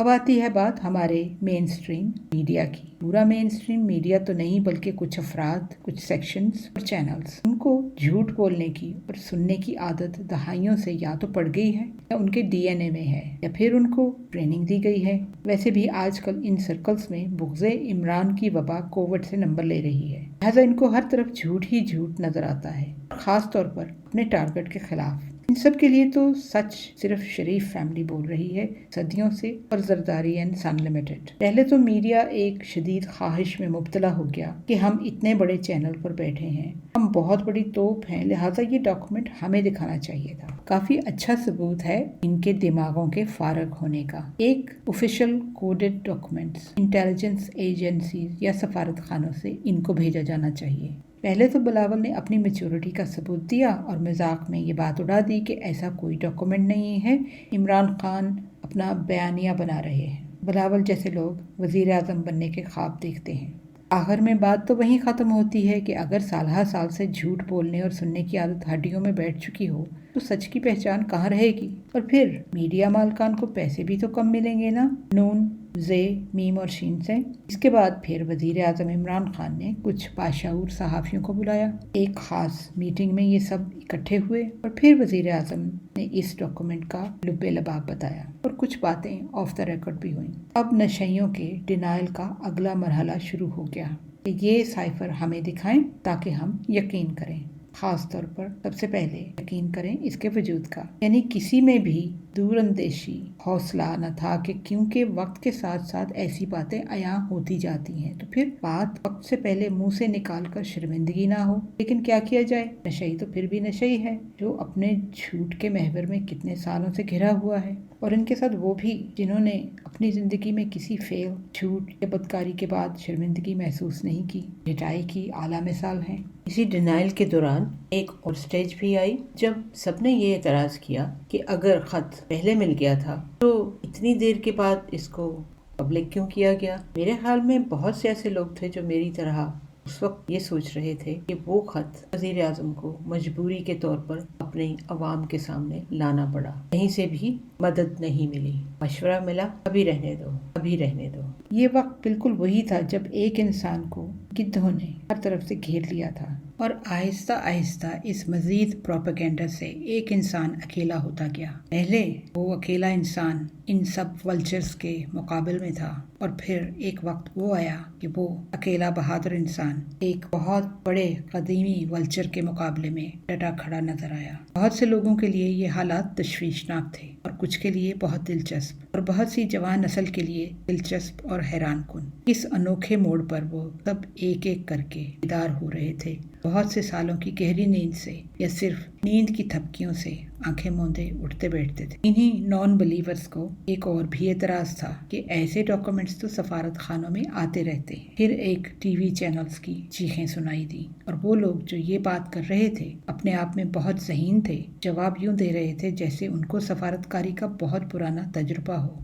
اب آتی ہے بات ہمارے مین اسٹریم میڈیا کی. پورا مین اسٹریم میڈیا تو نہیں بلکہ کچھ افراد، کچھ سیکشنز اور چینلز، ان کو جھوٹ بولنے کی اور سننے کی عادت دہائیوں سے یا تو پڑ گئی ہے یا ان کے ڈی این اے میں ہے یا پھر ان کو ٹریننگ دی گئی ہے. ویسے بھی آج کل ان سرکلز میں بغض عمران کی وبا کووڈ سے نمبر لے رہی ہے، لہٰذا ان کو ہر طرف جھوٹ ہی جھوٹ نظر آتا ہے، خاص طور پر اپنے ٹارگٹ کے خلاف. ان سب کے لیے تو سچ صرف شریف فیملی بول رہی ہے صدیوں سے، اور زرداری اینڈ سن لمیٹڈ. پہلے تو میڈیا ایک شدید خواہش میں مبتلا ہو گیا کہ ہم اتنے بڑے چینل پر بیٹھے ہیں، ہم بہت بڑی توپ ہیں، لہٰذا یہ ڈاکومنٹ ہمیں دکھانا چاہیے تھا. کافی اچھا ثبوت ہے ان کے دماغوں کے فارغ ہونے کا. ایک official coded documents intelligence agencies یا سفارت خانوں سے ان کو بھیجا جانا چاہیے. پہلے تو بلاول نے اپنی میچورٹی کا ثبوت دیا اور مذاق میں یہ بات اڑا دی کہ ایسا کوئی ڈاکومنٹ نہیں ہے، عمران خان اپنا بیانیہ بنا رہے ہیں. بلاول جیسے لوگ وزیر اعظم بننے کے خواب دیکھتے ہیں. آخر میں بات تو وہیں ختم ہوتی ہے کہ اگر سالہ سال سے جھوٹ بولنے اور سننے کی عادت ہڈیوں میں بیٹھ چکی ہو تو سچ کی پہچان کہاں رہے گی؟ اور پھر میڈیا مالکان کو پیسے بھی تو کم ملیں گے نا، نون زے میم اور شین سے. اس کے بعد پھر وزیر اعظم عمران خان نے کچھ باشعور صحافیوں کو بلایا. ایک خاص میٹنگ میں یہ سب اکٹھے ہوئے اور پھر وزیر اعظم نے اس ڈاکومنٹ کا لب لباب بتایا اور کچھ باتیں آف دا ریکارڈ بھی ہوئیں. اب نشیوں کے ڈینائل کا اگلا مرحلہ شروع ہو گیا کہ یہ سائفر ہمیں دکھائیں تاکہ ہم یقین کریں. خاص طور پر سب سے پہلے یقین کریں اس کے وجود کا، یعنی کسی میں بھی دور اندیشی حوصلہ نہ تھا کہ کیونکہ وقت کے ساتھ ساتھ ایسی باتیں عیاں ہوتی جاتی ہیں تو پھر بات وقت سے پہلے منہ سے نکال کر شرمندگی نہ ہو. لیکن کیا کیا جائے، نشئی تو پھر بھی نشئی ہے جو اپنے جھوٹ کے محور میں کتنے سالوں سے گھرا ہوا ہے، اور ان کے ساتھ وہ بھی جنہوں نے اپنی زندگی میں کسی فیل، جھوٹ یا بدکاری کے بعد شرمندگی محسوس نہیں کی. ڈٹائی کی اعلیٰ مثال ہیں. اسی ڈینائل کے دوران ایک اور سٹیج بھی آئی جب سب نے یہ اعتراض کیا کہ اگر خط پہلے مل گیا تھا تو اتنی دیر کے بعد اس کو پبلک کیوں کیا گیا. میرے خیال میں بہت سے ایسے لوگ تھے جو میری طرح اس وقت یہ سوچ رہے تھے کہ وہ خط وزیر اعظم کو مجبوری کے طور پر اپنی عوام کے سامنے لانا پڑا. کہیں سے بھی مدد نہیں ملی، مشورہ ملا ابھی رہنے دو، ابھی رہنے دو. یہ وقت بالکل وہی تھا جب ایک انسان کو گدھوں نے ہر طرف سے گھیر لیا تھا اور آہستہ آہستہ اس مزید پروپیگنڈا سے ایک انسان اکیلا ہوتا گیا. پہلے وہ اکیلا انسان ان سب ولچرز کے مقابل میں تھا، اور پھر ایک وقت وہ آیا کہ وہ اکیلا بہادر انسان ایک بہت بڑے قدیمی ولچر کے مقابلے میں ڈٹا کھڑا نظر آیا. بہت سے لوگوں کے لیے یہ حالات تشویشناک تھے اور کچھ کے لیے بہت دلچسپ، اور بہت سی جوان نسل کے لیے دلچسپ اور حیران کن. اس انوکھے موڑ پر وہ سب ایک ایک کر کے بیدار ہو رہے تھے، بہت سے سالوں کی گہری نیند سے یا صرف نیند کی تھپکیوں سے آنکھیں موندے اٹھتے بیٹھتے تھے. انہی نان بلیورز کو ایک اور بھی اعتراض تھا کہ ایسے ڈاکومنٹس تو سفارت خانوں میں آتے رہتے ہیں. پھر ایک ٹی وی چینلز کی چیخیں سنائی دی اور وہ لوگ جو یہ بات کر رہے تھے اپنے آپ میں بہت ذہین تھے، جواب یوں دے رہے تھے جیسے ان کو سفارتکاری کا بہت پرانا تجربہ ہو،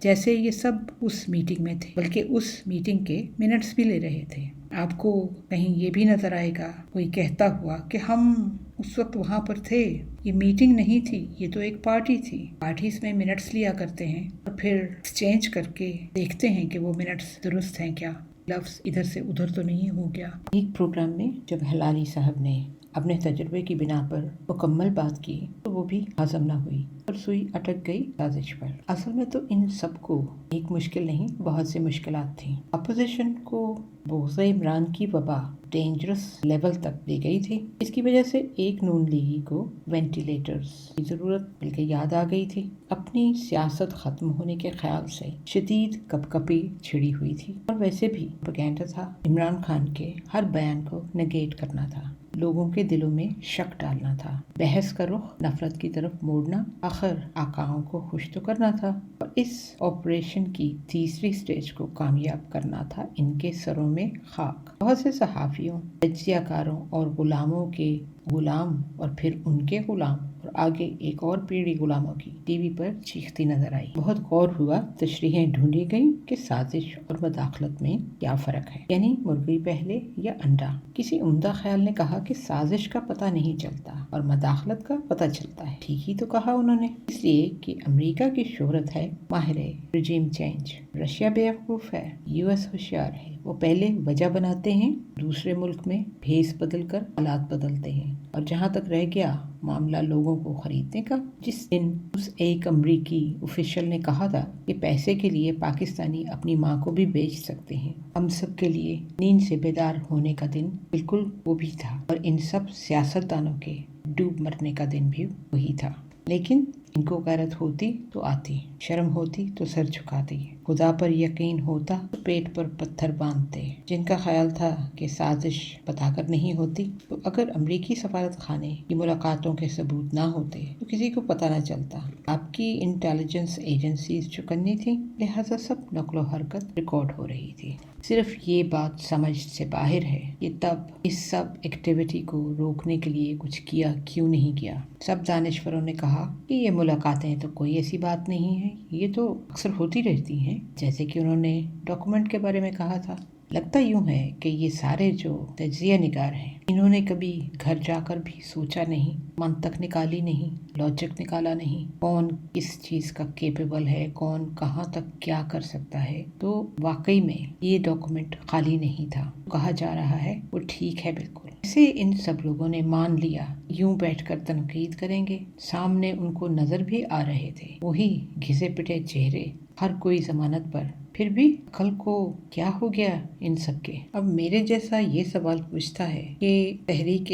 جیسے یہ سب اس میٹنگ میں تھے، بلکہ اس میٹنگ کے منٹس بھی لے رہے تھے. آپ کو کہیں یہ بھی نظر آئے گا کوئی کہتا ہوا کہ ہم اس وقت وہاں پر تھے، یہ میٹنگ نہیں تھی، یہ تو ایک پارٹی تھی. پارٹیز میں منٹس لیا کرتے ہیں اور پھر ایکسچینج کر کے دیکھتے ہیں کہ وہ منٹس درست ہیں کیا، لفظ ادھر سے ادھر تو نہیں ہو گیا. ایک پروگرام میں جب ہلالی صاحب نے اپنے تجربے کی بنا پر مکمل بات کی تو وہ بھی ہضم نہ ہوئی اور سوئی اٹک گئی سازش پر. اصل میں تو ان سب کو ایک مشکل نہیں، بہت سی مشکلات تھیں. اپوزیشن کو بغض عمران کی وبا ڈینجرس لیول تک لے گئی تھی. اس کی وجہ سے ایک نون لیگی کو وینٹیلیٹرز کی ضرورت بلکہ یاد آ گئی تھی. اپنی سیاست ختم ہونے کے خیال سے شدید کپ کپی چھڑی ہوئی تھی، اور ویسے بھی پروپیگنڈا تھا. عمران خان کے ہر بیان کو نگیٹ کرنا تھا، لوگوں کے دلوں میں شک ڈالنا تھا، بحث کا رخ نفرت کی طرف موڑنا، آخر آقاؤں کو خوش تو کرنا تھا، اور اس آپریشن کی تیسری سٹیج کو کامیاب کرنا تھا ان کے سروں میں خاک. بہت سے صحافیوں، تجزیہ کاروں اور غلاموں کے غلام اور پھر ان کے غلام اور آگے ایک اور پیڑھی غلاموں کی ٹی وی پر چیختی نظر آئی۔ بہت غور ہوا، تشریحیں ڈھونڈی گئیں کہ سازش اور مداخلت میں کیا فرق ہے، یعنی مرغی پہلے یا انڈا۔ کسی عمدہ خیال نے کہا کہ سازش کا پتہ نہیں چلتا اور مداخلت کا پتہ چلتا ہے۔ ٹھیک ہی تو کہا انہوں نے، اس لیے کہ امریکہ کی شہرت ہے ماہر رجیم چینج، رشیا بیوقوف ہے، یو ایس ہوشیار ہے۔ وہ پہلے وجہ بناتے ہیں، دوسرے ملک میں بھیس بدل کر حالات بدلتے ہیں۔ اور جہاں تک رہ گیا معاملہ لوگوں کو خریدنے کا، جس دن اس ایک امریکی آفیشل نے کہا تھا کہ پیسے کے لیے پاکستانی اپنی ماں کو بھی بیچ سکتے ہیں، ہم سب کے لیے نیند سے بیدار ہونے کا دن بالکل وہ بھی تھا، اور ان سب سیاستدانوں کے ڈوب مرنے کا دن بھی وہی تھا۔ لیکن ان کو غیرت ہوتی تو آتی، شرم ہوتی تو سر جھکاتی، خدا پر یقین ہوتا تو پیٹ پر پتھر باندھتے۔ جن کا خیال تھا کہ سازش بتا کر نہیں ہوتی، تو اگر امریکی سفارت خانے کی ملاقاتوں کے ثبوت نہ ہوتے تو کسی کو پتہ نہ چلتا۔ آپ کی انٹیلیجنس ایجنسیز چکنے تھیں، لہٰذا سب نقل و حرکت ریکارڈ ہو رہی تھی۔ صرف یہ بات سمجھ سے باہر ہے کہ تب اس سب ایکٹیویٹی کو روکنے کے لیے کچھ کیا کیوں نہیں کیا۔ سب دانشوروں نے کہا کہ یہ ملاقاتیں تو کوئی ایسی بات نہیں ہے، یہ تو اکثر ہوتی رہتی ہیں، جیسے کہ انہوں نے ڈاکومنٹ کے بارے میں کہا تھا۔ لگتا یوں ہے کہ یہ سارے جو تجزیہ نگار ہیں، انہوں نے کبھی گھر جا کر بھی سوچا نہیں، منطق نکالی نہیں، لاجک نکالا نہیں، کون کس چیز کا کیپیبل ہے، کون کہاں تک کیا کر سکتا ہے۔ تو واقعی میں یہ ڈاکومنٹ خالی نہیں تھا، کہا جا رہا ہے وہ ٹھیک ہے بالکل۔ اسے ان سب لوگوں نے مان لیا، یوں بیٹھ کر تنقید کریں گے، سامنے ان کو نظر بھی آ رہے تھے وہی گھسے پٹے چہرے، ہر کوئی ضمانت پر۔ پھر بھی عقل کو کیا ہو گیا ان سب کے؟ اب میرے جیسا یہ سوال پوچھتا ہے کہ تحریک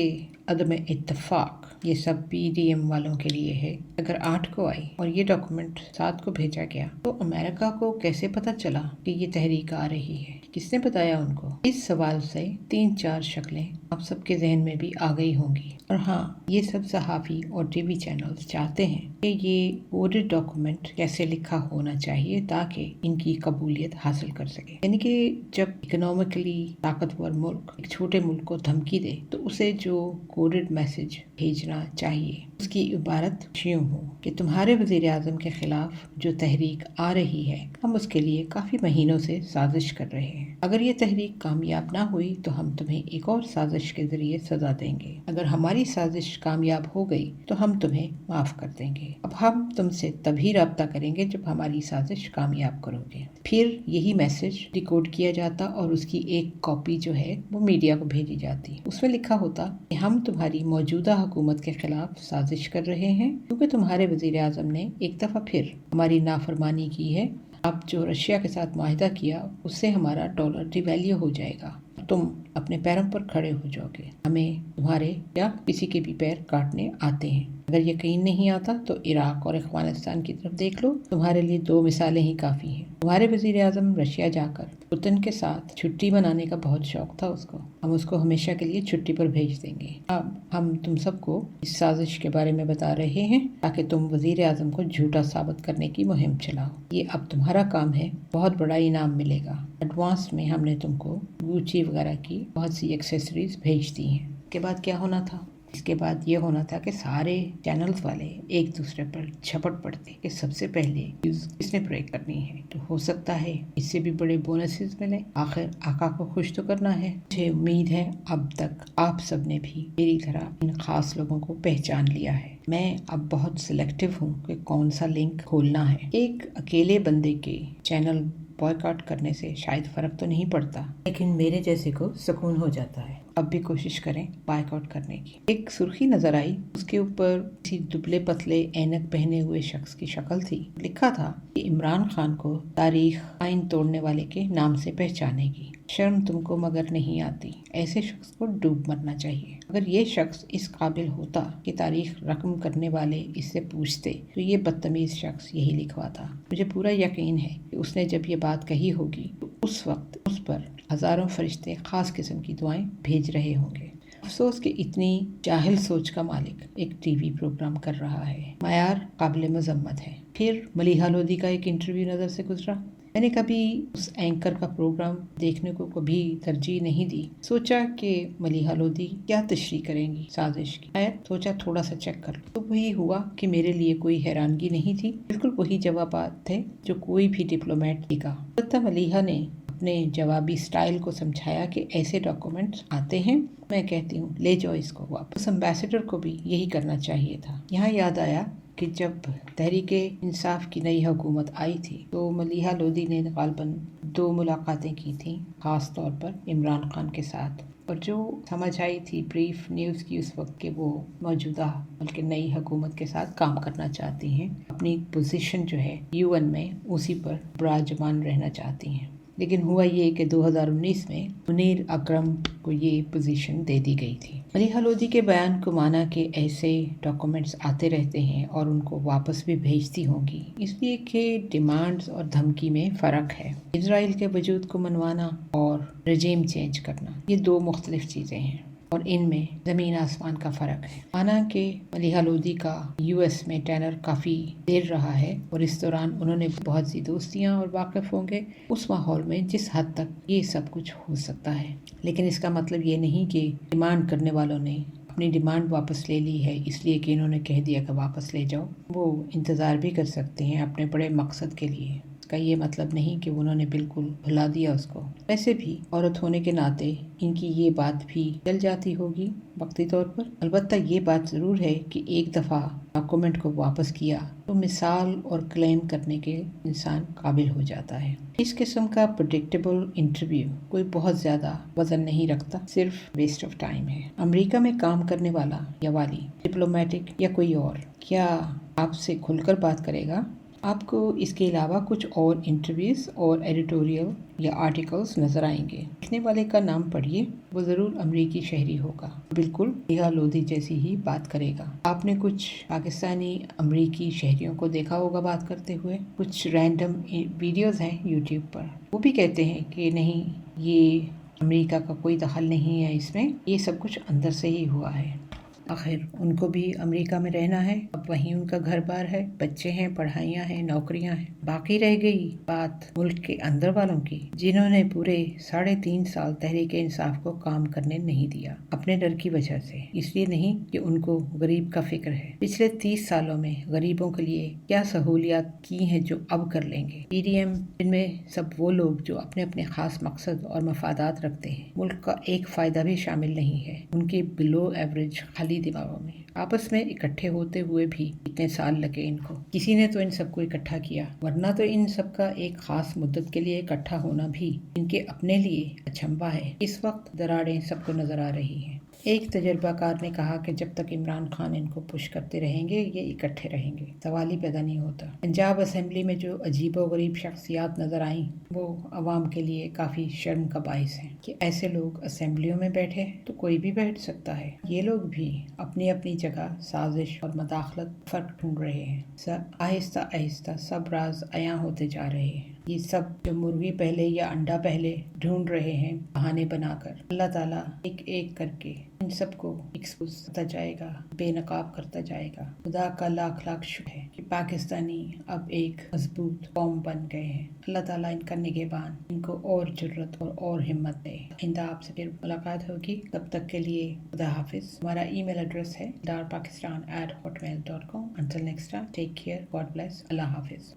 عدم اتفاق یہ سب پی ڈی ایم والوں کے لیے ہے۔ اگر 8 کو آئی اور یہ ڈاکومنٹ 7 کو بھیجا گیا تو امریکہ کو کیسے پتا چلا کہ یہ تحریک آ رہی ہے؟ کس نے بتایا ان کو؟ اس سوال سے 3-4 شکلیں آپ سب کے ذہن میں بھی آ گئی ہوں گی۔ اور ہاں، یہ سب صحافی اور ٹی وی چینلز چاہتے ہیں کہ یہ کوڈڈ ڈاکومنٹ کیسے لکھا ہونا چاہیے تاکہ ان کی قبولیت حاصل کر سکے۔ یعنی کہ جب اکنامکلی طاقتور ملک ایک چھوٹے ملک کو دھمکی دے تو اسے جو کوڈڈ میسج بھیجنا چاہیے اس کی عبارت یوں ہو کہ تمہارے وزیر اعظم کے خلاف جو تحریک آ رہی ہے، ہم اس کے لیے کافی مہینوں سے سازش کر رہے ہیں۔ اگر یہ تحریک کامیاب نہ ہوئی تو ہم تمہیں ایک اور سازش کے ذریعے سزا دیں گے۔ اگر ہماری سازش کامیاب ہو گئی تو ہم تمہیں معاف کر دیں گے۔ اب ہم تم سے تبھی رابطہ کریں گے جب ہماری سازش کامیاب کرو گے۔ پھر یہی میسج ڈیکوڈ کیا جاتا اور اس کی ایک کاپی جو ہے وہ میڈیا کو بھیجی جاتی۔ اس میں لکھا ہوتا کہ ہم تمہاری موجودہ حکومت کے خلاف سازش کر رہے ہیں کیونکہ تمہارے وزیر اعظم نے ایک دفعہ پھر ہماری نافرمانی کی ہے۔ اب جو رشیا کے ساتھ معاہدہ کیا اس سے ہمارا ڈالر ڈی ویلیو ہو جائے گا، تم اپنے پیروں پر کھڑے ہو جاؤ گے، ہمیں تمہارے یا کسی کے بھی پیر کاٹنے آتے ہیں۔ اگر یقین نہیں آتا تو عراق اور افغانستان کی طرف دیکھ لو، تمہارے لیے 2 مثالیں ہی کافی ہیں۔ تمہارے وزیر اعظم رشیا جا کر پوتن کے ساتھ چھٹی منانے کا بہت شوق تھا اس کو، ہم اس کو ہمیشہ کے لیے چھٹی پر بھیج دیں گے۔ اب ہم تم سب کو اس سازش کے بارے میں بتا رہے ہیں تاکہ تم وزیر اعظم کو جھوٹا ثابت کرنے کی مہم چلاؤ۔ یہ اب تمہارا کام ہے، بہت بڑا انعام ملے گا۔ ایڈوانس میں ہم نے تم کو گوچی وغیرہ کی بہت سی ایکسیسریز بھیج دی ہیں۔ اس کے بعد کیا ہونا تھا؟ اس کے بعد یہ ہونا تھا کہ سارے چینلز والے ایک دوسرے پر جھپٹ پڑتے کہ سب سے پہلے نیوز کس نے بریک کرنی ہے، تو ہو سکتا ہے اس سے بھی بڑے بونسز ملیں۔ آخر آقا کو خوش تو کرنا ہے۔ مجھے امید ہے اب تک آپ سب نے بھی میری طرح ان خاص لوگوں کو پہچان لیا ہے۔ میں اب بہت سلیکٹیو ہوں کہ کون سا لنک کھولنا ہے۔ ایک اکیلے بندے کے چینل بوائیکاٹ کرنے سے شاید فرق تو نہیں پڑتا، لیکن میرے جیسے کو سکون ہو جاتا ہے۔ اب بھی کوشش کریں بائیکاٹ کرنے کی۔ ایک سرخی نظر آئی، اس کے اوپر کسی دبلے پتلے اینک پہنے ہوئے شخص کی شکل تھی۔ لکھا تھا کہ عمران خان کو تاریخ آئین توڑنے والے کے نام سے پہچانے گی۔ شرم تم کو مگر نہیں آتی، ایسے شخص کو ڈوب مرنا چاہیے۔ اگر یہ شخص اس قابل ہوتا کہ تاریخ رقم کرنے والے اس سے پوچھتے تو یہ بدتمیز شخص یہی لکھواتا۔ مجھے پورا یقین ہے کہ اس نے جب یہ بات کہی ہوگی تو اس وقت اس پر ہزاروں فرشتے خاص قسم کی دعائیں بھیج رہے ہوں گے۔ افسوس کہ اتنی جاہل سوچ کا مالک ایک ٹی وی پروگرام کر رہا ہے۔ معیار قابل مذمت ہے۔ پھر ملیحہ لودھی کا ایک انٹرویو نظر سے گزرا۔ میں نے کبھی اس اینکر کا پروگرام دیکھنے کو کبھی ترجیح نہیں دی. سوچا کہ ملیحہ لودھی کیا تشریح کریں گی سازش کی. سوچا تھوڑا سا چیک کر لوں. تو وہی ہوا کہ میرے لیے کوئی حیرانگی نہیں تھی. بالکل وہی جوابات تھے جو کوئی بھی ڈپلومیٹ کی کا. البتہ ملیحہ نے اپنے جوابی سٹائل کو سمجھایا کہ ایسے ڈاکومنٹس آتے ہیں، میں کہتی ہوں لے جاؤ اس کو واپس. امبیسڈر کو بھی یہی کرنا چاہیے تھا. یہاں یاد آیا کہ جب تحریک انصاف کی نئی حکومت آئی تھی تو ملیحہ لودھی نے غالباً 2 ملاقاتیں کی تھیں، خاص طور پر عمران خان کے ساتھ، اور جو سمجھ آئی تھی بریف نیوز کی اس وقت کہ وہ موجودہ بلکہ نئی حکومت کے ساتھ کام کرنا چاہتی ہیں، اپنی پوزیشن جو ہے UN میں اسی پر براجمان رہنا چاہتی ہیں. لیکن ہوا یہ کہ 2019 میں منیر اکرم کو یہ پوزیشن دے دی گئی تھی. ملیحہ لودھی کے بیان کو مانا کہ ایسے ڈاکومنٹس آتے رہتے ہیں اور ان کو واپس بھی بھیجتی ہوں گی، اس لیے کہ ڈیمانڈز اور دھمکی میں فرق ہے. اسرائیل کے وجود کو منوانا اور رجیم چینج کرنا یہ 2 مختلف چیزیں ہیں اور ان میں زمین آسمان کا فرق ہے. مانا کہ ملیحہ لودھی کا US میں ٹینر کافی دیر رہا ہے اور اس دوران انہوں نے بہت سی دوستیاں اور واقف ہوں گے اس ماحول میں جس حد تک یہ سب کچھ ہو سکتا ہے. لیکن اس کا مطلب یہ نہیں کہ ڈیمانڈ کرنے والوں نے اپنی ڈیمانڈ واپس لے لی ہے اس لیے کہ انہوں نے کہہ دیا کہ واپس لے جاؤ. وہ انتظار بھی کر سکتے ہیں اپنے بڑے مقصد کے لیے. اس کا یہ مطلب نہیں کہ انہوں نے بالکل بھلا دیا اس کو. ویسے بھی عورت ہونے کے ناطے ان کی یہ بات بھی چل جاتی ہوگی وقتی طور پر. البتہ یہ بات ضرور ہے کہ ایک دفعہ ڈاکومنٹ کو واپس کیا تو مثال اور کلیم کرنے کے انسان قابل ہو جاتا ہے. اس قسم کا پریڈکٹیبل انٹرویو کوئی بہت زیادہ وزن نہیں رکھتا، صرف ویسٹ آف ٹائم ہے. امریکہ میں کام کرنے والا یا والی، ڈپلومیٹک یا کوئی اور، کیا آپ سے کھل کر بات کرے گا؟ آپ کو اس کے علاوہ کچھ اور انٹرویوز اور ایڈیٹوریل یا آرٹیکلز نظر آئیں گے. لکھنے والے کا نام پڑھیے، وہ ضرور امریکی شہری ہوگا، بالکل ملیحہ لودھی جیسی ہی بات کرے گا. آپ نے کچھ پاکستانی امریکی شہریوں کو دیکھا ہوگا بات کرتے ہوئے. کچھ رینڈم ویڈیوز ہیں YouTube پر، وہ بھی کہتے ہیں کہ نہیں، یہ امریکہ کا کوئی دخل نہیں ہے اس میں، یہ سب کچھ اندر سے ہی ہوا ہے. آخر ان کو بھی امریکہ میں رہنا ہے، اب وہیں ان کا گھر بار ہے، بچے ہیں، پڑھائیاں ہیں، نوکریاں ہیں. باقی رہ گئی بات ملک کے اندر والوں کی، جنہوں نے پورے 3.5 سال تحریک انصاف کو کام کرنے نہیں دیا اپنے ڈر کی وجہ سے. اس لیے نہیں کہ ان کو غریب کا فکر ہے. پچھلے 30 سالوں میں غریبوں کے لیے کیا سہولیات کی ہیں جو اب کر لیں گے. PDM جن میں سب وہ لوگ جو اپنے اپنے خاص مقصد اور مفادات رکھتے ہیں، ملک کا ایک فائدہ بھی شامل نہیں ہے. ان کے بلو ایوریج خالی دماغوں میں آپس میں اکٹھے ہوتے ہوئے بھی اتنے سال لگے ان کو. کسی نے تو ان سب کو اکٹھا کیا، ورنہ تو ان سب کا ایک خاص مدت کے لیے اکٹھا ہونا بھی ان کے اپنے لیے اچنبھا ہے. اس وقت دراڑیں سب کو نظر آ رہی ہیں. ایک تجربہ کار نے کہا کہ جب تک عمران خان ان کو پش کرتے رہیں گے یہ اکٹھے رہیں گے، سوال ہی پیدا نہیں ہوتا. پنجاب اسمبلی میں جو عجیب و غریب شخصیات نظر آئیں وہ عوام کے لیے کافی شرم کا باعث ہیں کہ ایسے لوگ اسمبلیوں میں بیٹھے تو کوئی بھی بیٹھ سکتا ہے. یہ لوگ بھی اپنی اپنی جگہ سازش اور مداخلت فرق ڈھونڈ رہے ہیں. آہستہ آہستہ سب راز عیاں ہوتے جا رہے ہیں. یہ سب جو مرغی پہلے یا انڈا پہلے ڈھونڈ رہے ہیں بہانے بنا کر، اللہ تعالیٰ ایک ایک کر کے ان سب کو ایکسپوز کرتا جائے گا، بے نقاب کرتا جائے گا. خدا کا لاکھ لاکھ شکر ہے کہ پاکستانی اب ایک مضبوط قوم بن گئے ہیں. اللہ تعالیٰ ان کا نگہبان، ان کو اور جرت اور ہمت دے. آئندہ آپ سے پھر ملاقات ہوگی، تب تک کے لیے خدا حافظ. ہمارا ای میل ایڈریس ہے darpakistan@hotmail.com. Until next time, take care, God bless, اللہ حافظ.